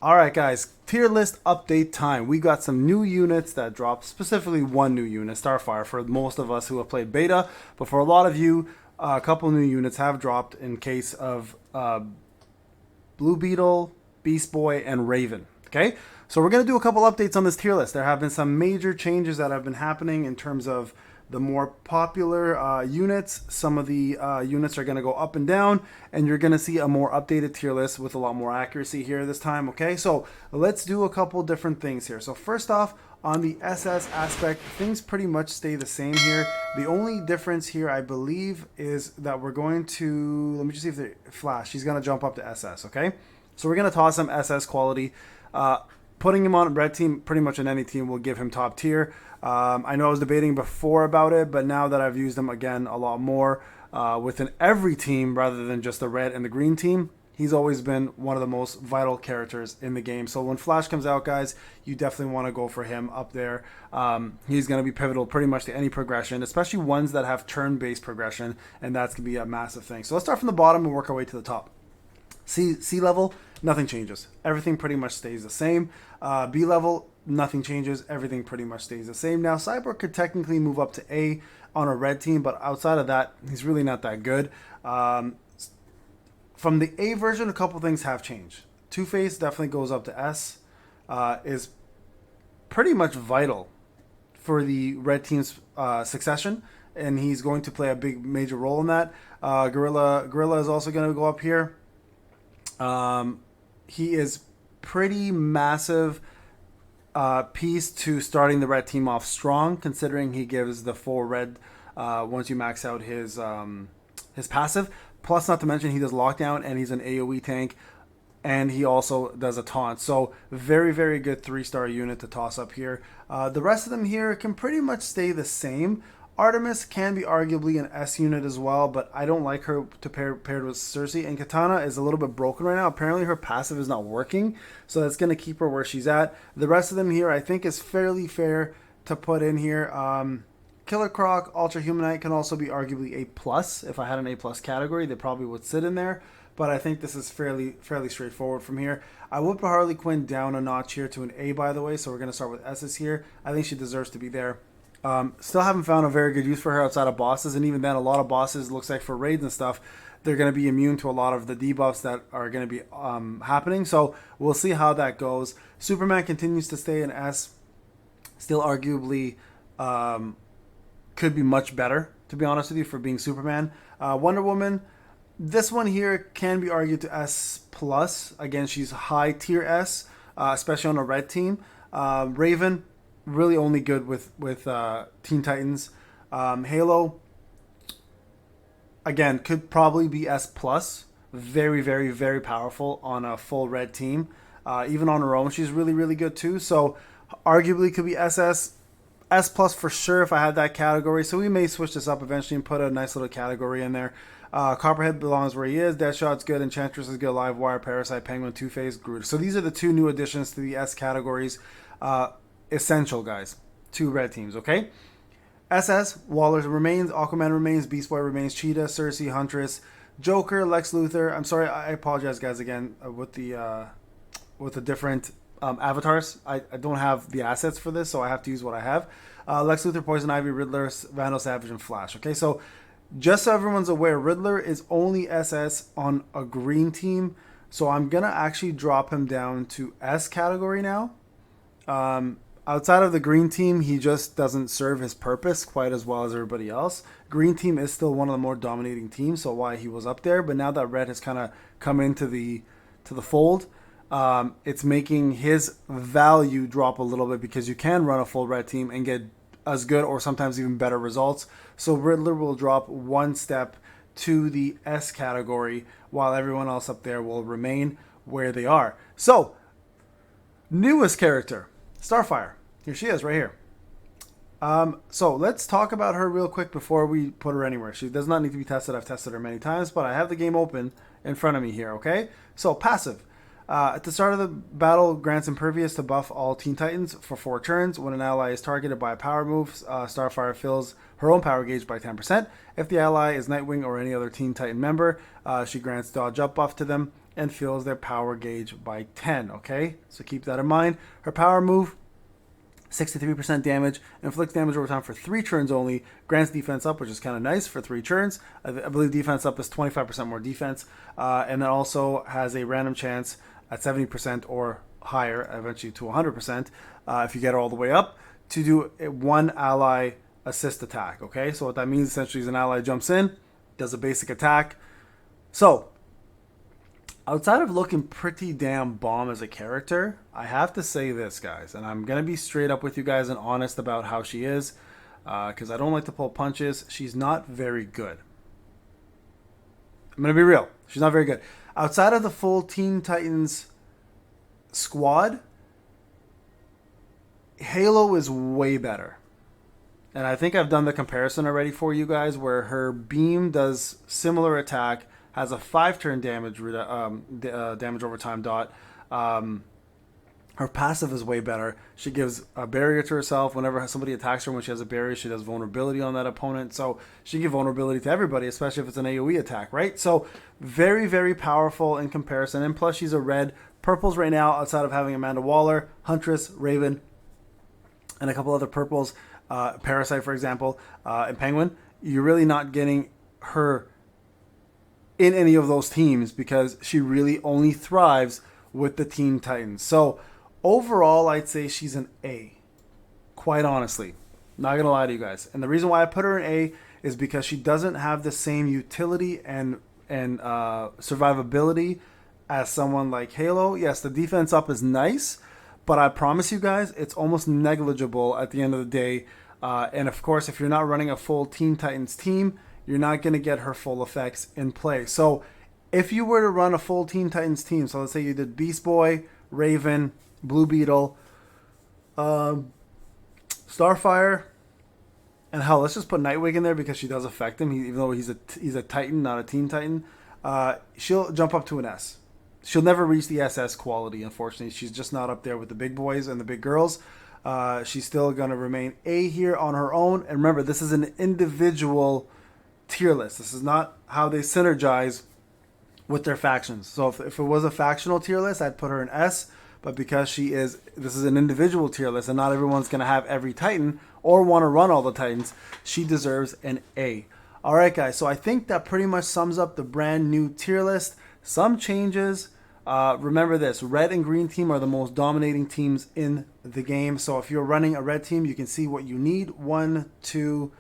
All right, guys, tier list update time. We got some new units that dropped, specifically one new unit, Starfire, for most of us who have played beta. But for a lot of you, a couple new units have dropped in case of Blue Beetle, Beast Boy, and Raven. Okay, so we're going to do a couple updates on this tier list. There have been some major changes that have been happening in terms of the more popular units. Some of the units are going to go up and down, and you're going to see a more updated tier list with a lot more accuracy here this time. Okay, so let's do a couple different things here. So first off, on the SS aspect, things pretty much stay the same here. The only difference here, I believe, is that we're going to, let me just see if they flash. He's going to jump up to SS, okay? So we're going to toss him SS quality. Putting him on red team, pretty much in any team, will give him top tier. I know I was debating before about it, but now that I've used him again a lot more within every team rather than just the red and the green team, he's always been one of the most vital characters in the game. So when Flash comes out, guys, you definitely want to go for him up there. He's going to be pivotal pretty much to any progression, especially ones that have turn-based progression, and that's going to be a massive thing. So let's start from the bottom and work our way to the top. C level, nothing changes. Everything pretty much stays the same. B level, nothing changes. Everything pretty much stays the same. Now, Cyborg could technically move up to A on a red team, but outside of that, he's really not that good. From the A version, a couple things have changed. Two-Face definitely goes up to S. Is pretty much vital for the red team's succession, and he's going to play a big major role in that. Gorilla is also going to go up here. He is pretty massive piece to starting the red team off strong, considering he gives the full red once you max out his passive. Plus, not to mention, he does lockdown and he's an AoE tank, and he also does a taunt. So very, very good 3-star unit to toss up here. The rest of them here can pretty much stay the same. Artemis can be arguably an S unit as well, but I don't like her to paired with Cersei. And Katana is a little bit broken right now. Apparently her passive is not working, so that's going to keep her where she's at. The rest of them here I think is fairly fair to put in here. Killer Croc, Ultra Humanite can also be arguably A+. If I had an A+ category, they probably would sit in there. But I think this is fairly straightforward from here. I would put Harley Quinn down a notch here to an A, by the way, so we're going to start with S's here. I think she deserves to be there. Still haven't found a very good use for her outside of bosses, and even then, a lot of bosses, looks like for raids and stuff, they're going to be immune to a lot of the debuffs that are going to be happening. So we'll see how that goes. Superman continues to stay in S. Still arguably could be much better, to be honest with you, for being Superman. Wonder Woman, this one here can be argued to S+. Again, she's high tier S, especially on a red team. Raven, really only good with Teen Titans. Halo, again, could probably be S+. Very, very, very powerful on a full red team. Even on her own, she's really, really good too. So arguably could be SS. S+ for sure if I had that category. So we may switch this up eventually and put a nice little category in there. Copperhead belongs where he is. Deadshot's good. Enchantress is good. Livewire, Parasite, Penguin, Two-Face, Groot. So these are the two new additions to the S categories. Essential, guys. 2 red teams, okay? SS, Waller remains, Aquaman remains, Beast Boy remains, Cheetah, Cersei, Huntress, Joker, Lex Luthor. I'm sorry, I apologize, guys, again, with the different avatars. I don't have the assets for this, so I have to use what I have. Lex Luthor, Poison Ivy, Riddler, Vandal Savage, and Flash. Okay, so just so everyone's aware, Riddler is only SS on a green team, so I'm going to actually drop him down to S category now. Outside of the green team, he just doesn't serve his purpose quite as well as everybody else. Green team is still one of the more dominating teams, so why he was up there. But now that red has kind of come into the fold, it's making his value drop a little bit because you can run a full red team and get as good or sometimes even better results. So Riddler will drop 1 step to the S category while everyone else up there will remain where they are. So, newest character. Starfire. Here she is right here. So let's talk about her real quick before we put her anywhere. She does not need to be tested. I've tested her many times, but I have the game open in front of me here, okay? So passive. At the start of the battle, grants Impervious to buff all Teen Titans for 4 turns. When an ally is targeted by a power move, Starfire fills her own power gauge by 10%. If the ally is Nightwing or any other Teen Titan member, she grants dodge up buff to them. and fills their power gauge by 10, okay? So keep that in mind. Her power move, 63% damage, inflicts damage over time for 3 turns only, grants defense up, which is kind of nice for 3 turns. I believe defense up is 25% more defense, and then also has a random chance at 70% or higher, eventually to 100%, if you get it all the way up, to do one ally assist attack, okay? So what that means essentially is an ally jumps in, does a basic attack. So, outside of looking pretty damn bomb as a character, I have to say this, guys, and I'm going to be straight up with you guys and honest about how she is, because I don't like to pull punches. She's not very good. I'm going to be real. She's not very good. Outside of the full Teen Titans squad, Halo is way better. And I think I've done the comparison already for you guys, where her beam does similar attack, has a 5-turn damage damage over time dot. Her passive is way better. She gives a barrier to herself. Whenever somebody attacks her when she has a barrier, she does vulnerability on that opponent. So she can give vulnerability to everybody, especially if it's an AoE attack, right? So very, very powerful in comparison. And plus she's a red. Purples right now, outside of having Amanda Waller, Huntress, Raven, and a couple other purples, Parasite, for example, and Penguin, you're really not getting her in any of those teams because she really only thrives with the Teen Titans. So overall, I'd say she's an A, quite honestly. Not going to lie to you guys. And the reason why I put her in A is because she doesn't have the same utility and survivability as someone like Halo. Yes, the defense up is nice, but I promise you guys, it's almost negligible at the end of the day. And of course, if you're not running a full Teen Titans team, you're not going to get her full effects in play. So if you were to run a full Teen Titans team, so let's say you did Beast Boy, Raven, Blue Beetle, Starfire, and hell, let's just put Nightwing in there because she does affect him, even though he's a Titan, not a Teen Titan. She'll jump up to an S. She'll never reach the SS quality, unfortunately. She's just not up there with the big boys and the big girls. She's still going to remain A here on her own. And remember, this is an individual tier list. This is not how they synergize with their factions. So if it was a factional tier list, I'd put her in S. But because this is an individual tier list, and not everyone's going to have every Titan or want to run all the Titans, she deserves an A. All right, guys. So I think that pretty much sums up the brand new tier list. Some changes. Remember this, red and green team are the most dominating teams in the game. So if you're running a red team, you can see what you need. 1, 2,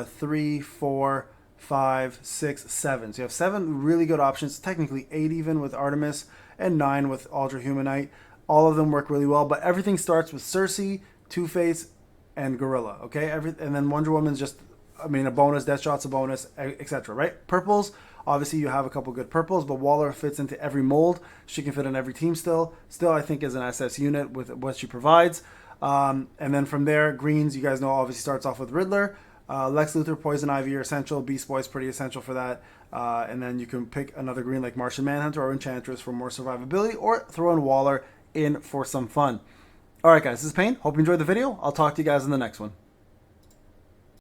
3, 4, 5, 6, 7. So you have 7 really good options, technically 8 even with Artemis and 9 with Ultra Humanite. All of them work really well, but everything starts with Cersei, Two-Face, and Gorilla, okay? And then Wonder Woman's just, a bonus, Deathshot's a bonus, etc., right? Purples, obviously you have a couple good purples, but Waller fits into every mold. She can fit in every team still. Still, I think, is an SS unit with what she provides. And then from there, greens, you guys know, obviously starts off with Riddler. Lex Luthor, Poison Ivy are essential. Beast Boy is pretty essential for that. And then you can pick another green like Martian Manhunter or Enchantress for more survivability, or throw in Waller in for some fun. All right, guys, this is Payne. Hope you enjoyed the video. I'll talk to you guys in the next one.